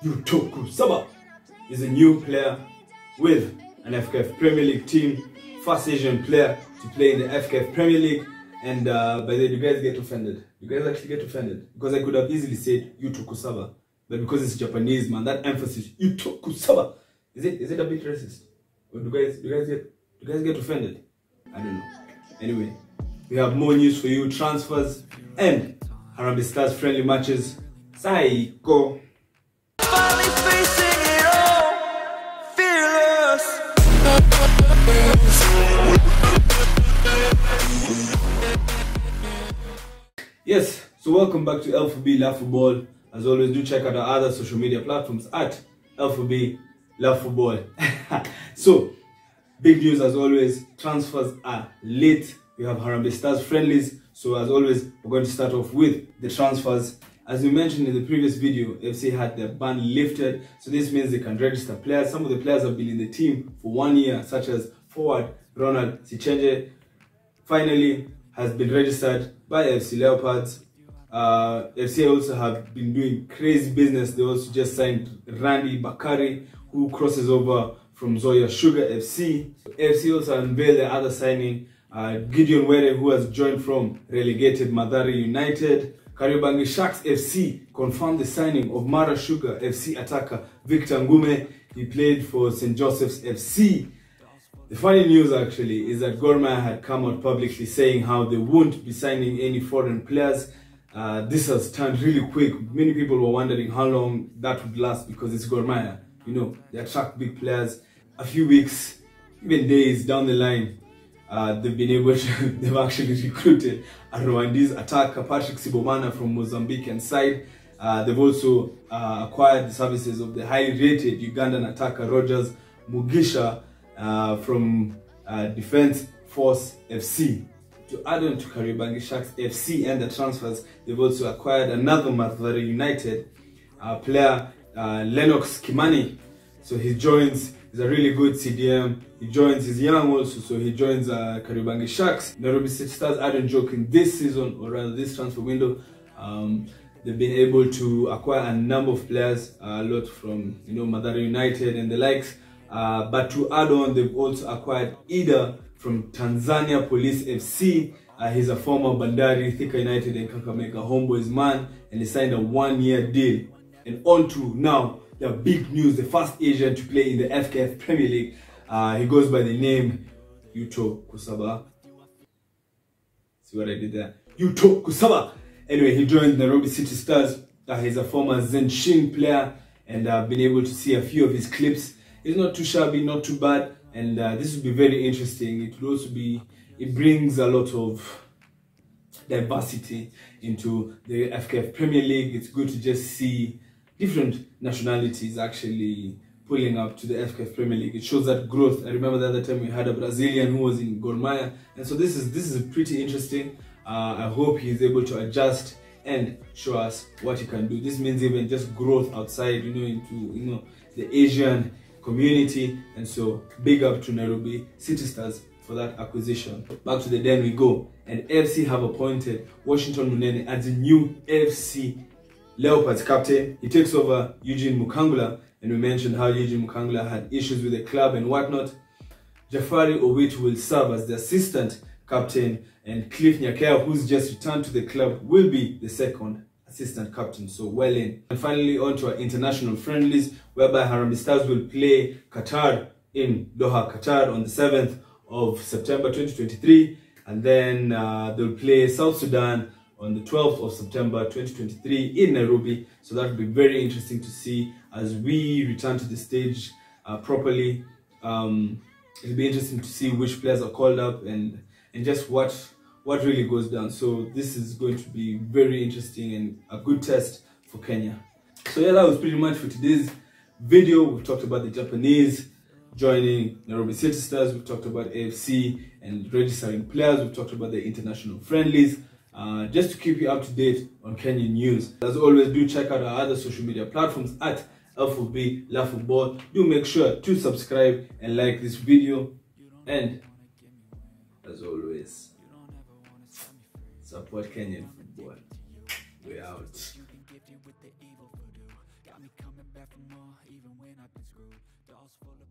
Yuto Kusaba is a new player with an FKF Premier League team, first Asian player to play in the FKF Premier League. And by the way, you guys get offended. You guys actually get offended because I could have easily said Yuto Kusaba, but because it's Japanese, man, that emphasis Yuto Kusaba, is it a bit racist? Or do you guys get offended? I don't know. Anyway, we have more news for you, transfers and Harambee Stars friendly matches. Psycho. Yes, so welcome back to L4B Love Football. As always, do check out our other social media platforms at L4B Love Football. So, big news as always, transfers are late. We have Harambee Stars friendlies. So as always, we're going to start off with the transfers. As we mentioned in the previous video, FC had their ban lifted. So this means they can register players. Some of the players have been in the team for 1 year, such as forward Ronald Sichenje. Finally, has been registered by AFC Leopards. FC also have been doing crazy business. They also just signed Randy Bakari, who crosses over from Zoya Sugar FC. FC also unveiled their other signing, Gideon Were, who has joined from relegated Mathare United. Kariobangi Sharks FC confirmed the signing of Mara Sugar FC attacker Victor Ngume. He played for St. Joseph's FC. The funny news actually is that Gor Mahia had come out publicly saying how they won't be signing any foreign players. This has turned really quick. Many people were wondering how long that would last because it's Gor Mahia. You know, they attract big players. A few weeks, even days down the line, they've actually recruited a Rwandese attacker, Patrick Sibomana from Mozambican side. They've also acquired the services of the highly rated Ugandan attacker Rogers Mugisha from Defense Force FC. To add on to Kariobangi Sharks FC and the transfers, they've also acquired another Mathare United player, Lennox Kimani. So he joins. He's a really good CDM. He joins, he's young also, so he joins Kariobangi Sharks. Nairobi City Stars aren't joking this season, or rather this transfer window. They've been able to acquire a number of players, a lot from, you know, Mathare United and the likes. But to add on, they've also acquired Ida from Tanzania Police FC. He's a former Bandari, Thika United and Kakamega Homeboys man, and he signed a 1-year deal. And on to now, the big news, the first Asian to play in the FKF Premier League. He goes by the name Yuto Kusaba. See what I did there? Yuto Kusaba. Anyway, he joined Nairobi City Stars. He's a former Zenshin player, and I've been able to see a few of his clips. It's not too shabby, not too bad, and this will be very interesting. It will also be, it brings a lot of diversity into the FKF Premier League. It's good to just see different nationalities actually pulling up to the FKF Premier League. It shows that growth. I remember the other time we had a Brazilian who was in Gor Mahia, and so this is pretty interesting. I hope he's able to adjust and show us what he can do. This means even just growth outside, you know, into the Asian community, and so big up to Nairobi City Stars for that acquisition. Back to the den we go, and AFC have appointed Washington Munene as the new AFC Leopards captain. He takes over Eugene Mukangula, and we mentioned how Eugene Mukangula had issues with the club and whatnot. Jafari Owit will serve as the assistant captain, and Cliff Nyakea, who's just returned to the club, will be the second assistant captain, so well in. And finally, on to our international friendlies, whereby Harambee Stars will play Qatar in Doha, Qatar on the 7th of September 2023, and then they'll play South Sudan on the 12th of September 2023 in Nairobi. So that will be very interesting to see as we return to the stage properly. It'll be interesting to see which players are called up and just what really goes down. So this is going to be very interesting and a good test for Kenya. So yeah, that was pretty much for today's video. We've talked about the Japanese joining Nairobi City Stars. We've talked about AFC and registering players. We've talked about the international friendlies. Just to keep you up to date on Kenyan news. As always, do check out our other social media platforms at L4B Love Football. Do make sure to subscribe and like this video. And as always, support Kenyan football. We're out. when I've been screwed. Dolls full of